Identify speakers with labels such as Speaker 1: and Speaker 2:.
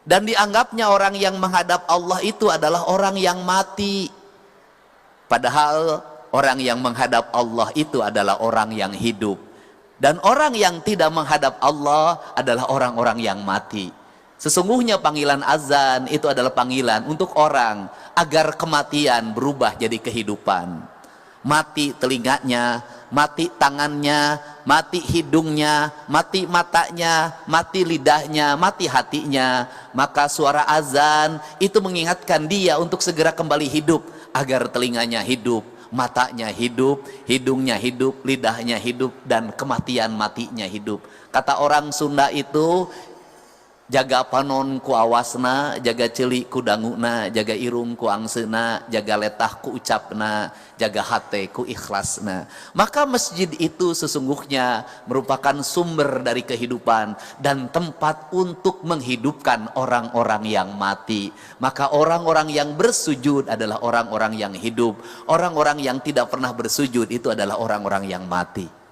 Speaker 1: Dan dianggapnya orang yang menghadap Allah itu adalah orang yang mati. Padahal orang yang menghadap Allah itu adalah orang yang hidup. Dan orang yang tidak menghadap Allah adalah orang-orang yang mati. Sesungguhnya panggilan azan itu adalah panggilan untuk orang agar kematian berubah jadi kehidupan. Mati telinganya, mati tangannya, mati hidungnya, mati matanya, mati lidahnya, mati hatinya. Maka suara azan itu mengingatkan dia untuk segera kembali hidup, agar telinganya hidup, matanya hidup, hidungnya hidup, lidahnya hidup, dan kematian matinya hidup. Kata orang Sunda itu, jaga panon ku awasna, jaga celi ku danguna, jaga irung ku angsena, jaga letah ku ucapna, jaga hate ku ikhlasna. Maka masjid itu sesungguhnya merupakan sumber dari kehidupan dan tempat untuk menghidupkan orang-orang yang mati. Maka orang-orang yang bersujud adalah orang-orang yang hidup. Orang-orang yang tidak pernah bersujud itu adalah orang-orang yang mati.